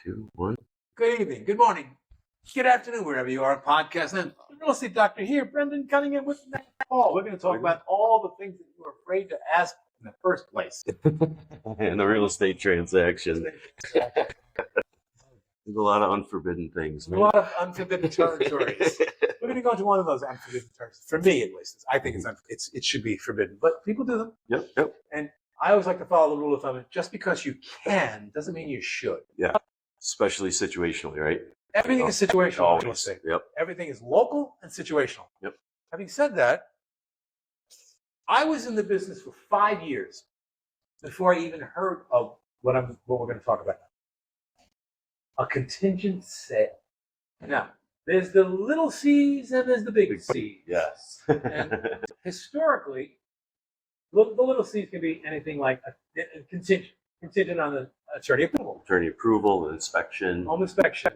2, 1. Good evening, good morning, good afternoon, wherever you are, podcast. And the real estate doctor here, Brendan Cunningham with the next call. We're going to talk about all the things that you were afraid to ask in the first place. In a real estate transaction, there's a lot of unforbidden things. A lot of unforbidden territories. We're going to go into one of those unforbidden territories. For me, at least, I think it should be forbidden, but people do them. Yep. And I always like to follow the rule of thumb: just because you can doesn't mean you should. Yeah, especially situationally, right? Everything is situational. Always. Yep. Everything is local and situational. Yep. Having said that, I was in the business for 5 years before I even heard of what we're going to talk about. A contingent sale. Now, there's the little C's and there's the big C's. Yes. And historically, the little C's can be anything like a contingent on the attorney approval, Attorney approval, inspection. home inspection,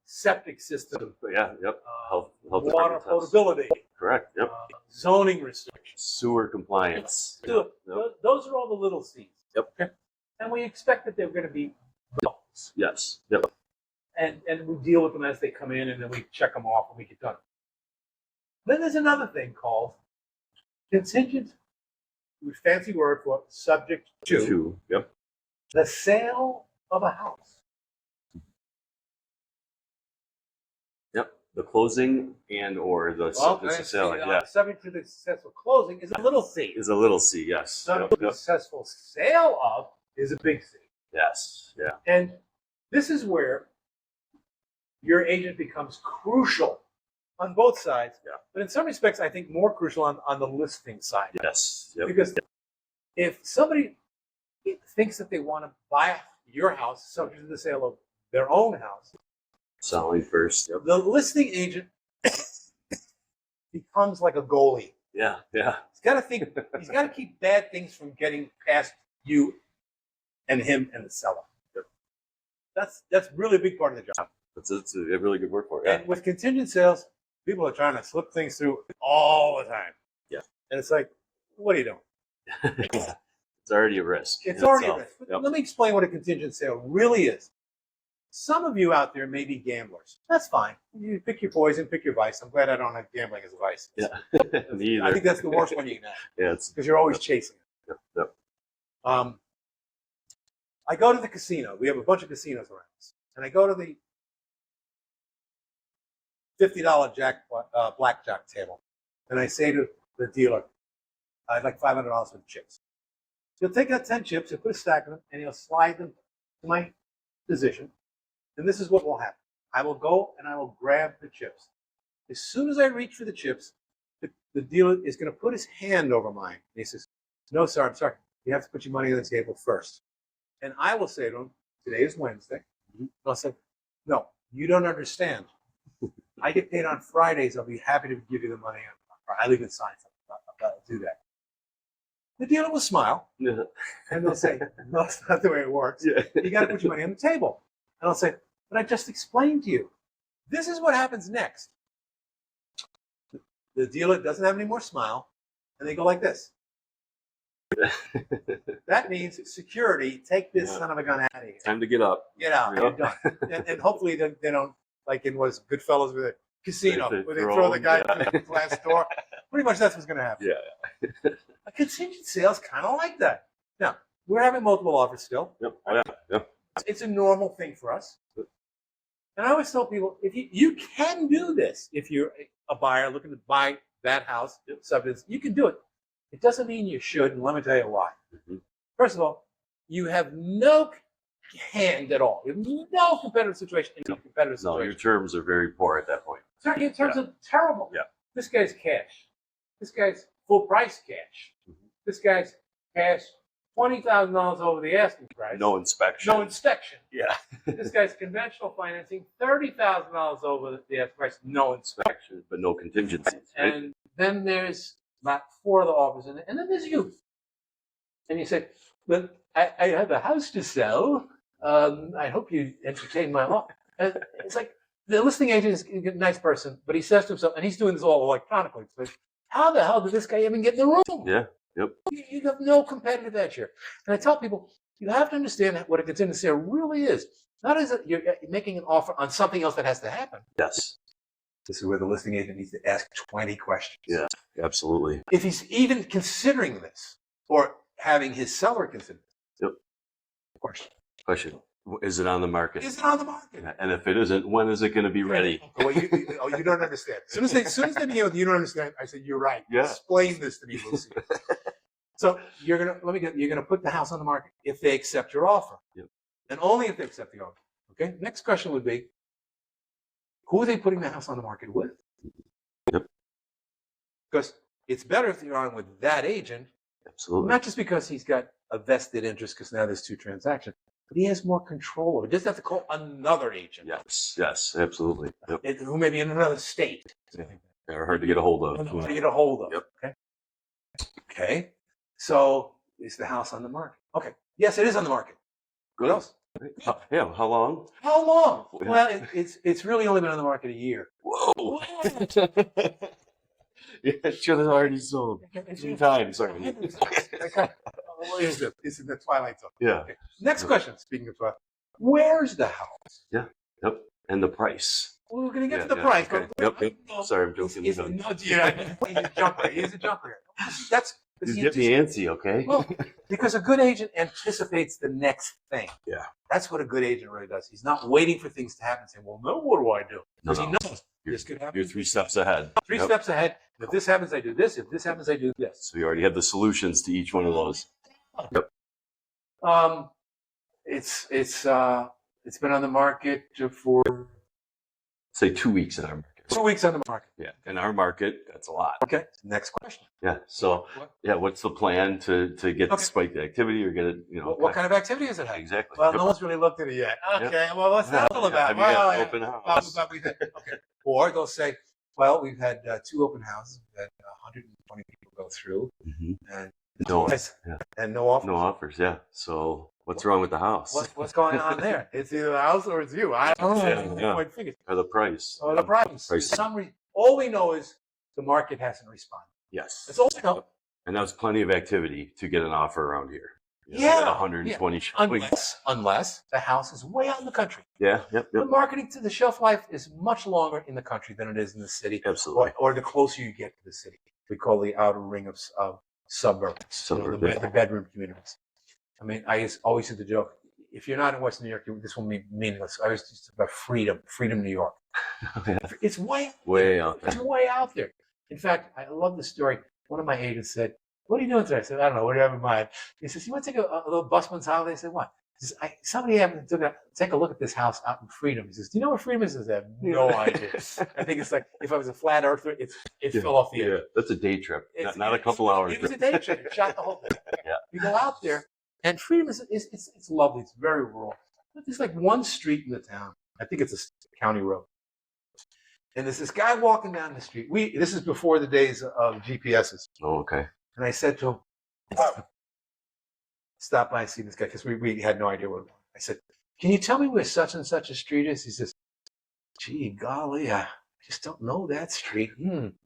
septic system, Yeah, yep. Health water department tests. potability, Correct, yep. zoning restrictions. Sewer compliance. Those are all the little C's. Yep. Okay? And we expect that they're going to be adults. Yes, yep. And we deal with them as they come in, and then we check them off and we get done. Then there's another thing called contingent, fancy word for subject to Yep. the sale of a house. Yep. The closing and or the sale. Yeah. Subject to the successful closing is a little C. Is a little C, yes. Subject to the successful sale of is a big C. Yes. Yeah. And this is where your agent becomes crucial on both sides. Yeah. But in some respects, I think more crucial on the listing side. Yes. Yep. Because if somebody thinks that they want to buy your house subject to the sale of their own house, Selling first. Yep. the listing agent becomes like a goalie. Yeah. Yeah. He's got to think. He's got to keep bad things from getting past you and him and the seller. That's really a big part of the job. It's a really good word for it. Yeah. And with contingent sales, people are trying to slip things through all the time. Yeah. And it's like, what are you doing? It's already a risk. It's already a itself. risk. But Yep. let me explain what a contingent sale really is. Some of you out there may be gamblers. That's fine. You pick your poison, pick your vice. I'm glad I don't have gambling as a vice. Yeah. Me either. I think that's the worst one you can have Yeah. It's. because you're always chasing it. Yep. Yep. I go to the casino. We have a bunch of casinos around us. And I go to the $50 blackjack table. And I say to the dealer, I'd like $500 for the chips. He'll take out 10 chips, he'll put a stack of them, and he'll slide them to my position. And this is what will happen. I will go and I will grab the chips. As soon as I reach for the chips, the dealer is going to put his hand over mine. And he says, no, sir, I'm sorry. You have to put your money on the table first. And I will say to him, today is Wednesday. And I'll say, no, you don't understand. I get paid on Fridays. I'll be happy to give you the money on Friday. I'll even sign something. I'll do that. The dealer will smile. Yeah. And they'll say, no, that's not the way it works. Yeah. You got to put your money on the table. And I'll say, but I just explained to you. This is what happens next. The dealer doesn't have any more smile. And they go like this. That means security, take this son of a gun out of here. Time to get up. Get out. Yep. You're done. And hopefully they don't, like in what's Goodfellas with a casino, They where they throw the guy through the glass door. Pretty much that's what's going to happen. Yeah. A contingent sale's kind of like that. Now, we're having multiple offers still. Yep. Yeah. Yep. It's a normal thing for us. And I always tell people, if you can do this, if you're a buyer looking to buy that house, subject, you can do it. It doesn't mean you should, and let me tell you why. Mm-hmm. First of all, you have no hand at all. You have no competitive situation in a competitive No, your situation. terms are very poor at that point. Your terms are terrible. Yeah. This guy's cash. This guy's full price cash. Mm-hmm. This guy's cash $20,000 over the asking price. No inspection. No inspection. Yeah. This guy's conventional financing, $30,000 over the asking price, no inspection. But no contingencies. Right? And then there's about 4 other offers in it, and then there's you. And you say, well, I have a house to sell. I hope you entertain my offer. And it's like the listing agent is a nice person, but he says to himself, and he's doing this all electronically. It's like, how the hell did this guy even get in the room? Yeah. Yep. You have no competitive edge here. And I tell people, you have to understand what a contingent sale really is. Not as you're making an offer on something else that has to happen. Yes. This is where the listing agent needs to ask 20 questions. Yeah, absolutely. If he's even considering this or having his seller consider this. Yep. Question. Is it on the market? Is it on the market? And if it isn't, when is it going to be ready? Well, you don't understand. As soon as they begin with, you don't understand, I said, you're right. Yeah. Explain this to me, Lucy. So you're gonna put the house on the market if they accept your offer. Yep. And only if they accept the offer. Okay. Next question would be, who are they putting the house on the market with? Yep. Because it's better if you're on with that agent, Absolutely. not just because he's got a vested interest, because now there's two transactions, but he has more control over it. He doesn't have to call another agent. Yes, absolutely. Yep. Who may be in another state. Yeah. They're hard to get a hold of. Hard to get a hold of. Yep. Okay. Okay. So is the house on the market? Okay. Yes, it is on the market. What else? Yeah. How long? How long? Yeah. Well, it's really only been on the market a year. Whoa. Yeah, it should have already sold 3 times. Sorry. What is it? It's in the Twilight Zone. Yeah. Okay. Next question. Speaking of Twilight, where's the house? Yeah. Yep. And the price. Well, we're going to get Yeah, to the yeah, price. okay. Yep. Sorry, I'm joking. He's a jumper. He's a jumper. That's You get me antsy, okay? Well, because a good agent anticipates the next thing. Yeah. That's what a good agent really does. He's not waiting for things to happen and saying, well, no, what do I do? Because he knows this could happen. You're 3 steps ahead. Three steps ahead. If this happens, I do this. If this happens, I do this. So you already have the solutions to each one of those. Yep. It's been on the market for Say 2 weeks in our market. 2 weeks on the market. Yeah. In our market, that's a lot. Okay. Next question. Yeah. So what's the plan to get spike the activity or get it, What kind of activity has it had? Exactly. Well, Yep. no one's really looked at it yet. Okay. Yep. Well, what's that all about? Have you had an open house? Okay. Or they'll say, well, we've had 2 open houses. We've had 120 people go through, Mhm. and No, and no offers. no offers. Yeah. So what's wrong with the house? What's going on there? It's either the house or it's you. I don't know. Yeah. Point fingers. Or the price? Or the price. Price. All we know is the market hasn't responded. Yes. That's all we know. And that was plenty of activity to get an offer around here. Yeah. 120 showings. Unless the house is way out in the country. Yeah. Yep. The Yep. marketing to the shelf life is much longer in the country than it is in the city, Absolutely. or the closer you get to the city. We call the outer ring of suburbs, Suburb, the bedroom communities. I mean, always said the joke, if you're not in Western New York, this will be meaningless. I was just about freedom, New York. Yeah. It's way out there. It's way out there. In fact, I love the story. One of my agents said, what are you doing today? I said, I don't know. What do you have in mind? He says, you want to take a little busman's holiday? I said, what? He says, somebody happened to take a look at this house out in Freedom. He says, do you know where Freedom is? I said, I have no idea. I think it's like, if I was a flat earther, it fell off the edge. Yeah, that's a day trip, not a couple hours. It was a day trip. It shot the whole thing. Yeah. You go out there, and Freedom it's lovely. It's very rural. But there's like one street in the town. I think it's a county road. And there's this guy walking down the street. This is before the days of GPSs. Oh, okay. And I said to him, stop by and see this guy, because we had no idea what it was. I said, can you tell me where such and such a street is? He says, gee, golly, I just don't know that street.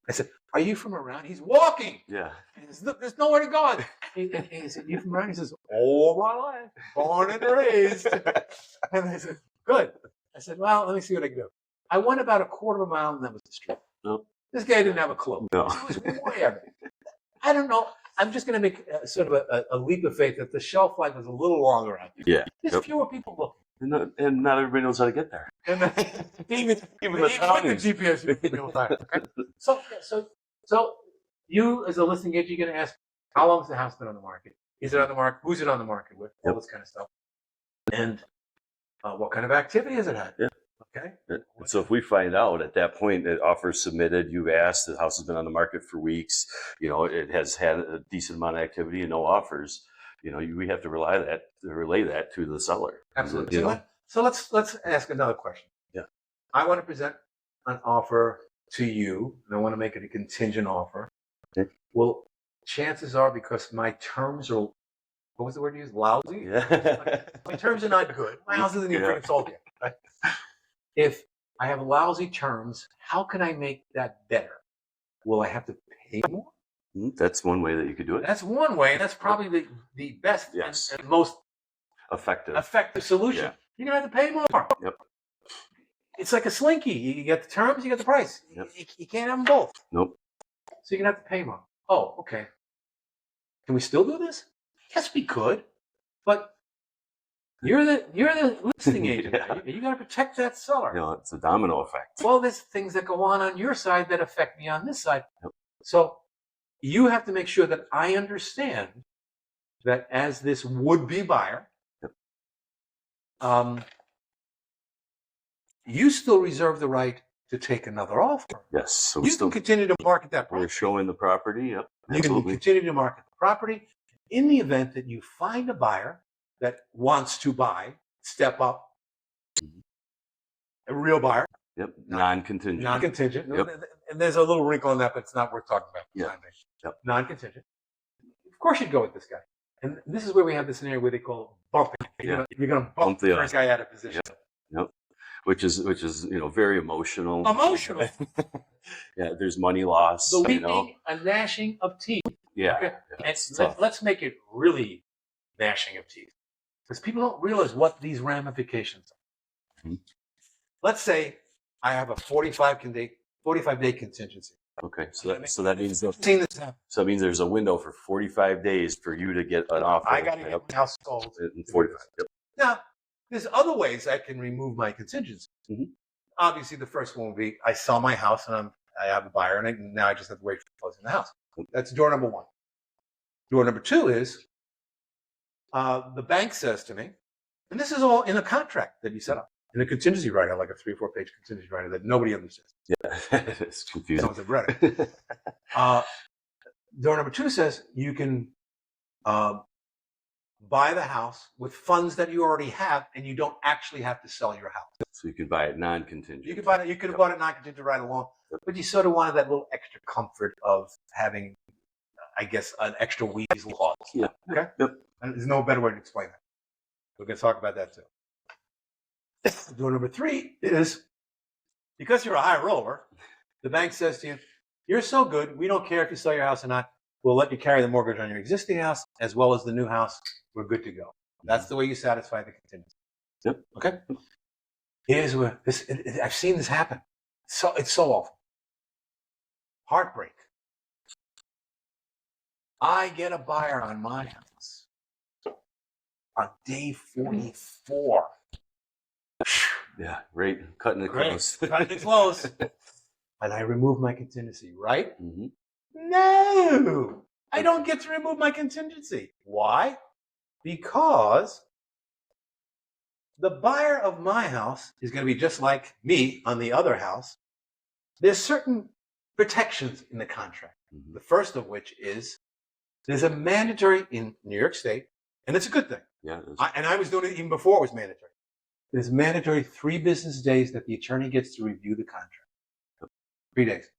I said, are you from around? He's walking. Yeah. He says, look, there's nowhere to go. He said, you from around? He says, all my life, born and raised. And I said, good. I said, well, let me see what I can do. I went about a quarter of a mile, and that was the street. No. This guy didn't have a clue. No. He was way out. I don't know. I'm just going to make sort of a leap of faith that the shelf life is a little longer out there. Yeah. There's fewer people looking. And not everybody knows how to get there. And even Even with the the townies. GPS, you can be able to find it. Okay? So you, as a listing agent, you're going to ask, how long has the house been on the market? Is it on the market? Who's it on the market with? All this kind of stuff. And what kind of activity has it had? Yeah. Okay. So if we find out at that point that offer's submitted, you've asked, the house has been on the market for weeks, it has had a decent amount of activity and no offers, we have to relay that to the seller. Absolutely. So let's ask another question. Yeah. I want to present an offer to you, and I want to make it a contingent offer. Okay. Well, chances are, because my terms are, what was the word you used? Lousy? Yeah. My terms are not good. My house isn't even freaking sold yet. Right? If I have lousy terms, how can I make that better? Will I have to pay more? That's one way that you could do it. That's one way, and that's probably the best and most effective solution. Yeah. you're going to have to pay more. Yep. It's like a slinky. You get the terms, you get the price. Yep. You can't have them both. Nope. So you're going to have to pay more. Oh, okay. Can we still do this? Yes, we could. But you're the listing agent. Yeah. You got to protect that seller. You know, it's a domino effect. Well, there's things that go on your side that affect me on this side. Yep. So you have to make sure that I understand that as this would-be buyer, you still reserve the right to take another offer. Yes. So You can continue to market that we're property. showing the property. Yep. You can Absolutely. continue to market the property. In the event that you find a buyer that wants to buy, step up, a real buyer, Yep. Non-contingent. non-contingent. Yep. And there's a little wrinkle in that, but it's not worth talking about. Yeah. Yep. Non-contingent. Of course you'd go with this guy. And this is where we have the scenario where they call bumping. You're going to bump the first guy out of position. Yep. Which is very emotional. Emotional. Yeah. There's money loss. The weeping and gnashing of teeth. Yeah. Okay? Yeah, And let's make it really gnashing of teeth. Because people don't realize what these ramifications are. Mm-hmm. Let's say I have a 45-day contingency. Okay. So that means I've seen this happen. So it means there's a window for 45 days for you to get an offer. I got to get my house sold. In 45. Yep. Now, there's other ways I can remove my contingency. Mm-hmm. Obviously, the first one would be I sell my house and I have a buyer, and now I just have to wait for closing the house. That's door number one. Door number two is the bank says to me, and this is all in a contract that you set up, in a contingency writer, like a 3 or 4 page contingency writer that nobody understands. Yeah, it's confusing. No one's ever read it. Door number two says you can buy the house with funds that you already have, and you don't actually have to sell your house. So you can buy it non-contingent. You could buy it. You could have bought it non-contingent right along, but you sort of wanted that little extra comfort of having, I guess, an extra weasel clause. Yeah. Okay. Yep. And there's no better way to explain that. We're going to talk about that too. Door number three is because you're a high roller, the bank says to you, "You're so good. We don't care if you sell your house or not. We'll let you carry the mortgage on your existing house as well as the new house. We're good to go." That's the way you satisfy the contingency. Yep. Okay. Here's where I've seen this happen. So it's so awful. Heartbreak. I get a buyer on my house on day 44. Yeah, right. Cutting it close. Cutting it close. And I remove my contingency, right? Mm-hmm. No, I don't get to remove my contingency. Why? Because the buyer of my house is going to be just like me on the other house. There's certain protections in the contract. Mm-hmm. The first of which is there's a mandatory in New York State, and it's a good thing. Yeah. And I was doing it even before it was mandatory. There's mandatory 3 business days that the attorney gets to review the contract. 3 days,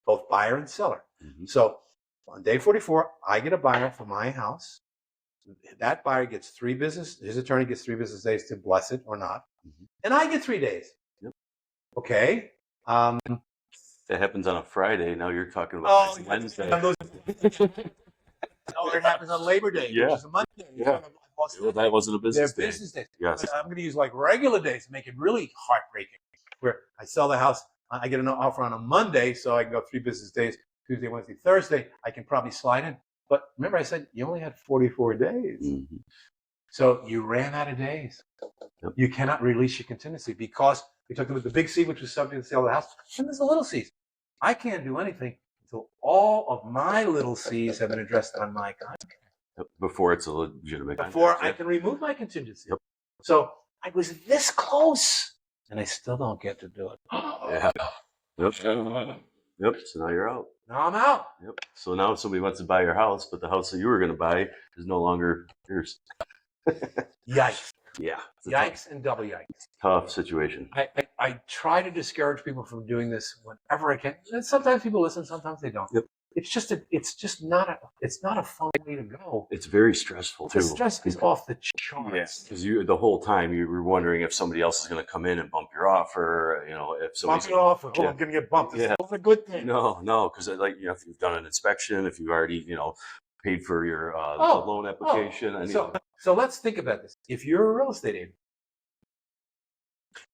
both buyer and seller. Mm-hmm. So on day 44, I get a buyer for my house. That buyer gets his attorney gets 3 business days to bless it or not. Mm-hmm. And I get 3 days. Yep. Okay. That happens on a Friday. Now you're talking about Wednesday. It happens on Labor Day, Yeah. which is a Monday. Yeah. Well, that wasn't a business They're day. business days. Yes. I'm going to use like regular days to make it really heartbreaking. Where I sell the house, I get an offer on a Monday, so I can go 3 business days, Tuesday, Wednesday, Thursday. I can probably slide in. But remember, I said you only had 44 days. Mm-hmm. So you ran out of days. Yep. You cannot release your contingency because we talked about the big C, which was subject to the sale of the house, and there's a little C. I can't do anything until all of my little C's have been addressed on my contract. Before it's a legitimate Before contract. I can remove my contingency. Yep. So I was this close, and I still don't get to do it. Yeah. Yep. Yep. So now you're out. Now I'm out. Yep. So now if somebody wants to buy your house, but the house that you were going to buy is no longer yours. Yikes. Yeah. It's a Yikes and double yikes. tough situation. I try to discourage people from doing this whenever I can. And sometimes people listen, sometimes they don't. Yep. It's just not a fun way to go. It's very stressful too. The stress is off the charts. Because the whole time you were wondering if somebody else is going to come in and bump your offer. If somebody's Bump it off. Oh, Yeah. I'm going to get bumped. Yeah. It's a good thing. no, because if you've done an inspection, if you've already paid for your Oh, loan application. So let's think about this. If you're a real estate agent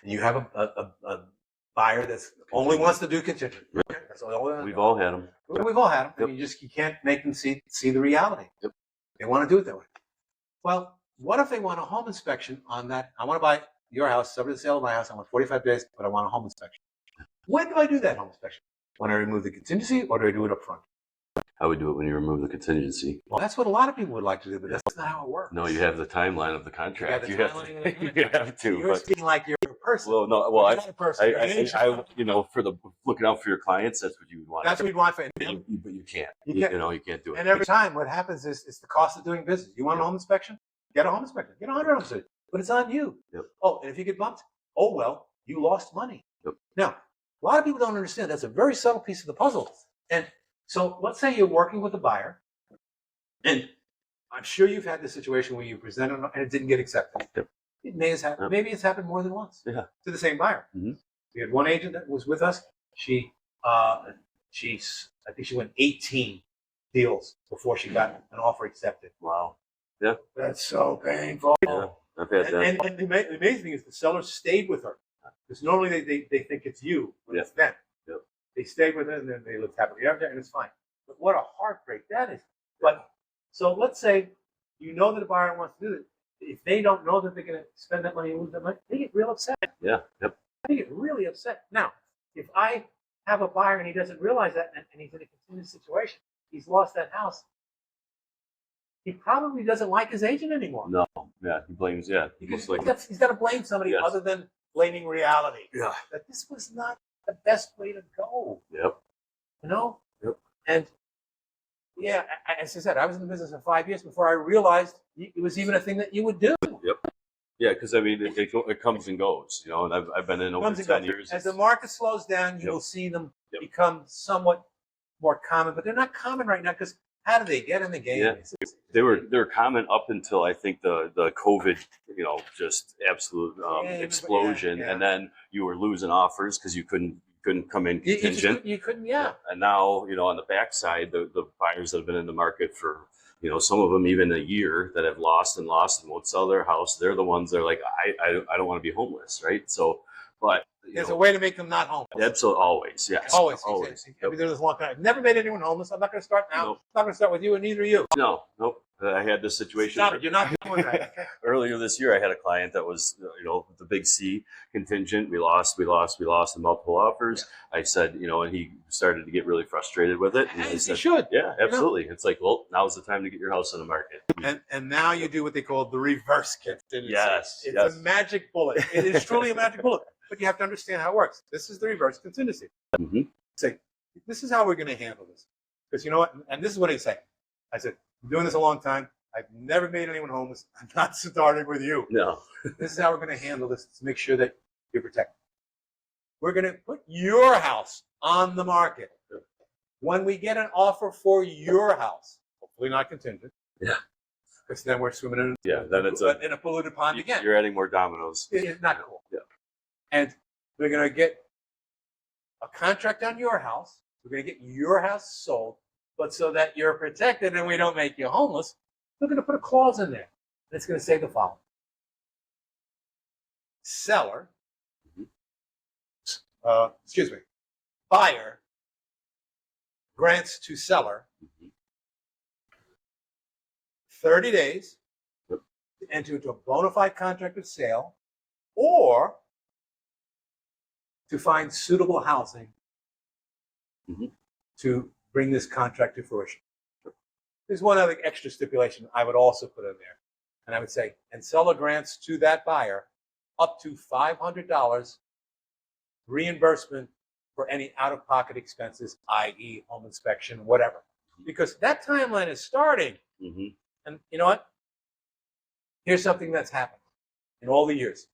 and you have a buyer that's only wants to do contingent. Okay, that's all. We've all had them. We've all had them. Yep. And you can't make them see the reality. Yep. They want to do it that way. Well, what if they want a home inspection on that? I want to buy your house, subject to sale of my house. I want 45 days, but I want a home inspection. When do I do that home inspection? When I remove the contingency, or do I do it up front? I would do it when you remove the contingency. Well, that's what a lot of people would like to do, but that's not how it works. No, you have the timeline of the contract. You You have have the to. timeline of the You have to. You're But speaking like you're a person. well, no. Well, You're not a person. You're an agent. you know, for the looking out for your clients, that's what you want. That's what you'd want for But you can't. You can't. You know, you can't do it. And every time, what happens is it's the cost of doing business. You want a home inspection? Get a home inspection. Get a 100 home inspection. But it's on you. Yep. Oh, and if you get bumped, oh well, you lost money. Yep. Now, a lot of people don't understand that's a very subtle piece of the puzzle. And so let's say you're working with a buyer, and I'm sure you've had this situation where you presented and it didn't get accepted. Yep. It may have happened. Yep. Maybe it's happened more than once. Yeah. To the same buyer. Mhm. We had one agent that was with us. I think she went 18 deals before she got an offer accepted. Wow. That's so painful. Yeah. I've had that. And the amazing thing is the seller stayed with her. Because normally they think it's you, but it's them. Yep. They stayed with her and then they lived happily ever after, and it's fine. But what a heartbreak that is. But so let's say you know that a buyer wants to do it. If they don't know that they're going to spend that money and lose that money, they get real upset. Yeah. Yep. They get really upset. Now, if I have a buyer and he doesn't realize that and he's in a continued situation, he's lost that house, he probably doesn't like his agent anymore. No. Yeah. He blames. Yeah. Because Looks like. he's got to blame somebody Yes. other than blaming reality. Yeah. That this was not the best way to go. Yep. You know? Yep. And yeah, as I said, I was in the business for 5 years before I realized it was even a thing that you would do. Yeah, because I mean, it comes and goes, you know, and I've been in over Comes and 10 goes. years. As the market slows down, you Yep. will see them Yep. become somewhat more common, but they're not common right now because how do they get in the game? Yeah. They were common up until I think the COVID, you know, just absolute explosion, yeah. and then you were losing offers because you couldn't come in You contingent. you couldn't, yeah. And now, you know, on the backside, the buyers that have been in the market for, you know, some of them even a year that have lost and won't sell their house. They're the ones that are like, I don't want to be homeless, right? So, but There's a way to make them not homeless. absolutely, always, yes, Always. always. I've been doing this a long time. I've never made anyone homeless. I'm not going to start now. Nope. I'm not going to start with you, and neither are you. No, nope. I had this situation. Stop it. You're not doing that. Earlier this year, I had a client that was, you know, the big C contingent. We lost in multiple offers. Yeah. I said, you know, and he started to get really frustrated with it. And I said, should. Yeah, absolutely. You know? It's like, well, now's the time to get your house on the market. And now you do what they call the reverse contingency. Yes. It's a magic bullet. It is truly a magic bullet. But you have to understand how it works. This is the reverse contingency. Mm-hmm. Say, this is how we're going to handle this. Because you know what? And this is what I say. I said, I'm doing this a long time. I've never made anyone homeless. I'm not starting with you. No. This is how we're going to handle this to make sure that you're protected. We're going to put your house on the market. When we get an offer for your house, hopefully not contingent. Yeah. Because then we're swimming in, then it's in a polluted pond again. You're adding more dominoes. It's not cool. Yeah. And we're going to get a contract on your house. We're going to get your house sold. But so that you're protected and we don't make you homeless, we're going to put a clause in there. And it's going to say the following. Seller, buyer grants to seller 30 days to enter into a bona fide contract of sale or to find suitable housing to bring this contract to fruition. There's one other extra stipulation I would also put in there. And I would say, and seller grants to that buyer up to $500 reimbursement for any out-of-pocket expenses, i.e. home inspection, whatever. Because that timeline is starting. Mm-hmm. And you know what? Here's something that's happened in all the years.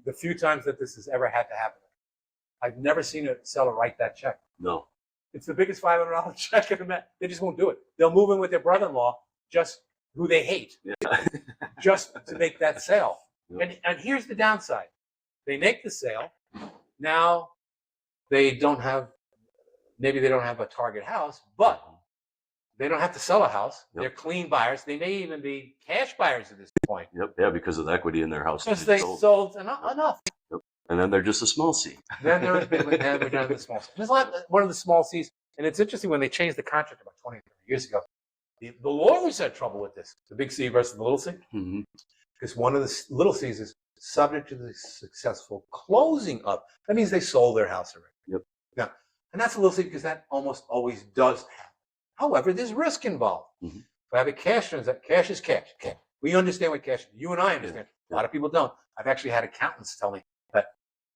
The few times that this has ever had to happen. I've never seen a seller write that check. No. It's the biggest $500 check in the Met. They just won't do it. They'll move in with their brother-in-law, just who they hate, just to make that sale. Yep. And here's the downside. They make the sale. Now maybe they don't have a target house, but they don't have to sell a house. Yep. They're clean buyers. They may even be cash buyers at this point. Yep. Yeah, because of the equity in their house. Because they sold enough. And then they're just a small C. Then they're as big, but then they're down to the small C. There's a lot, one of the small Cs, and it's interesting when they changed the contract about 20 years ago. The lawyers had trouble with this, the big C versus the little C, Mm-hmm. because one of the little C's is subject to the successful closing of. That means they sold their house already. Yep. Now, and that's a little C because that almost always does happen. However, there's risk involved. Mm-hmm. If I have a cash transaction, cash is cash. Okay. We understand what cash is. You and I understand. A lot of people don't. I've actually had accountants tell me that,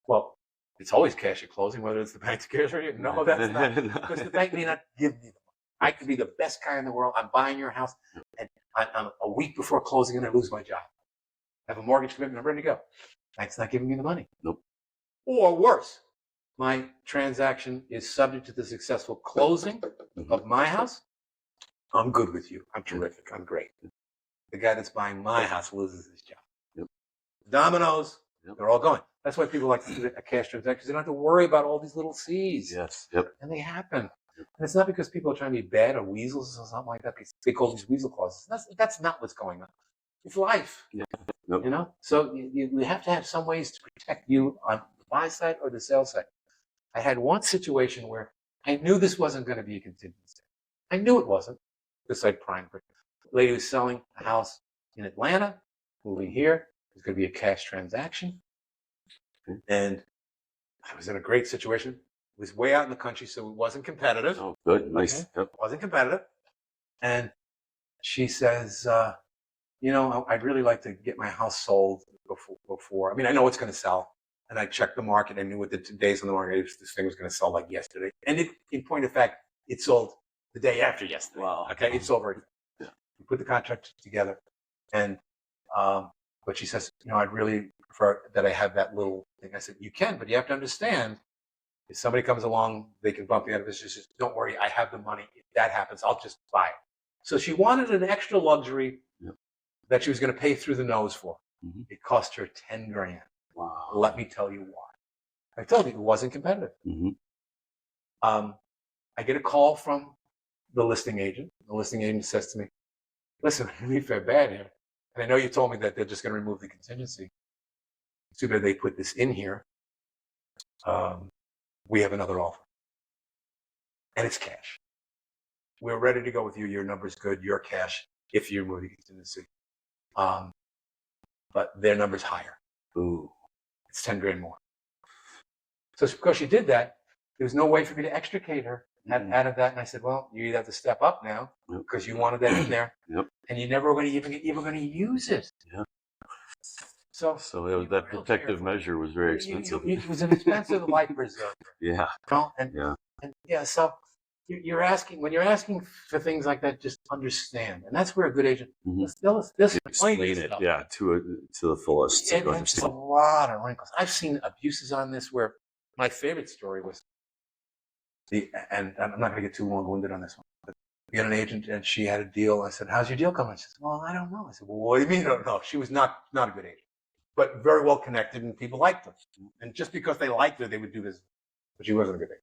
well, it's always cash at closing, whether it's the bank's cash or you. No, that's not. Because the bank may not give me the money. I could be the best guy in the world. I'm buying your house, and I'm a week before closing, and I lose my job. I have a mortgage commitment. I'm ready to go. Bank's not giving me the money. Nope. Or worse, my transaction is subject to the successful closing of my house. I'm good with you. I'm terrific. I'm great. The guy that's buying my house loses his job. Yep. Dominoes, Yep. they're all going. That's why people like to do a cash transaction, because they don't have to worry about all these little C's. Yes. Yep. And they happen. And it's not because people are trying to be bad or weasels or something like that. They call these weasel clauses. That's not what's going on. It's life. Yeah. Nope. You know? So you have to have some ways to protect you on the buy side or the sell side. I had one situation where I knew this wasn't going to be a contingency. I knew it wasn't. This I primed for. The lady was selling a house in Atlanta, moving here. It was going to be a cash transaction. And I was in a great situation. It was way out in the country, so it wasn't competitive. Oh, good. Nice. Okay. Yep. Wasn't competitive. And she says, I'd really like to get my house sold before. I mean, I know it's going to sell. And I checked the market. I knew what the 2 days on the market, this thing was going to sell like yesterday. And in point of fact, it sold the day after yesterday. Wow. Okay, it sold very fast. Yeah. We put the contract together. And, but she says, I'd really prefer that I have that little thing. I said, you can, but you have to understand, if somebody comes along, they can bump you out of business. She says, don't worry, I have the money. If that happens, I'll just buy it. So she wanted an extra luxury that she was going to pay through the nose for. Mm-hmm. It cost her 10 grand. Wow. Let me tell you why. I told you it wasn't competitive. Mm-hmm. I get a call from the listing agent. The listing agent says to me, listen, we feel bad here. And I know you told me that they're just going to remove the contingency. It's too bad they put this in here. We have another offer. And it's cash. We're ready to go with you. Your number's good. Your cash, if you remove the contingency. But their number's higher. Ooh. It's 10 grand more. So because she did that, there was no way for me to extricate her out of that. And I said, well, you either have to step up now because you wanted that in there. Yep. And you never were going to use it. Yeah. So that protective measure was very expensive. It was an expensive life preserver. Yeah. So you're asking, when you're asking for things like that, just understand. And that's where a good agent, they'll explain it, to the fullest. And there's a lot of wrinkles. I've seen abuses on this where my favorite story was and I'm not going to get too long-winded on this one, but we had an agent and she had a deal. I said, how's your deal coming? She said, well, I don't know. I said, well, what do you mean? I don't know. She was not a good agent, but very well connected and people liked her. And just because they liked her, they would do this, but she wasn't a good agent.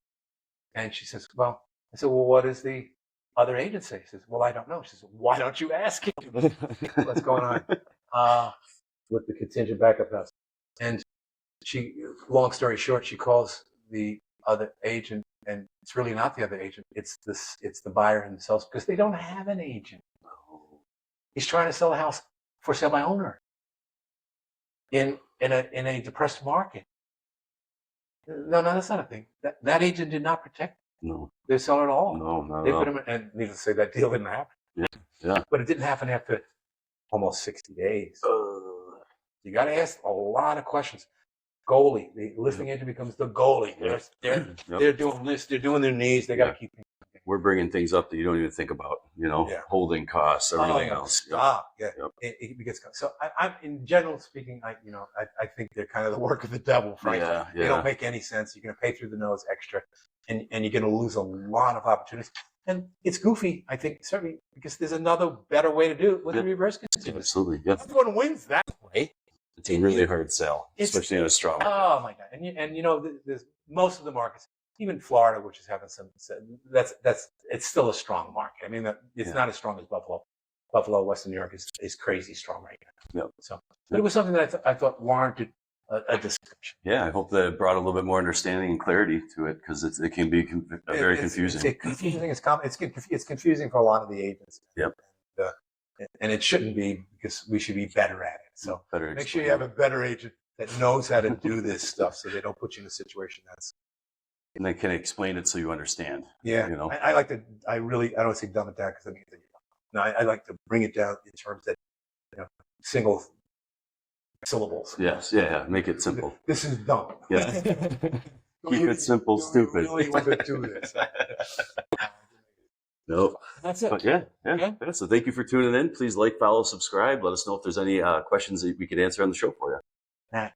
And she says, well, I said, well, what does the other agent say? She says, well, I don't know. She says, why don't you ask him what's going on with the contingent backup house? And she, long story short, she calls the other agent, and it's really not the other agent. It's the buyer himself, because they don't have an agent. He's trying to sell a house for sale by owner in a depressed market. No, that's not a thing. That agent did not protect their seller at all. No, not they at all. put him in, and needless to say, that deal didn't happen. Yeah. But it didn't happen after almost 60 days. You got to ask a lot of questions. Goalie, the listing agent becomes the goalie. They're doing this. They're doing their knees. They got to keep. We're bringing things up that you don't even think about. Holding costs, everything else. Stop. Yeah. It gets so. I'm in general speaking. I think they're kind of the work of the devil. Frankly, they don't make any sense. You're going to pay through the nose extra, and you're going to lose a lot of opportunities. And it's goofy, I think, certainly because there's another better way to do it with the reverse contingency. Absolutely. Yeah. Everyone wins that way. It's a really hard sell, especially in a strong. Oh my God! And there's most of the markets, even Florida, which is having some. It's still a strong market. I mean, it's not as strong as Buffalo. Buffalo, Western New York is crazy strong right now. Yep. So, but it was something that I thought warranted a description. Yeah, I hope that it brought a little bit more understanding and clarity to it, because it can be very confusing. It's confusing. It's confusing for a lot of the agents. Yep. And it shouldn't be, because we should be better at it. So Better make sure you have a better agent that knows how to do this stuff, so they don't put you in a situation that's. And they can explain it so you understand. Yeah, You know. I like to. I don't say dumb it down, because I mean, no, I like to bring it down in terms that, single syllables. Yes. Yeah. Make it simple. This is dumb. Yeah. Keep it simple, stupid. You really want to do this. Nope. That's it. But yeah. So thank you for tuning in. Please like, follow, subscribe. Let us know if there's any questions that we could answer on the show for you.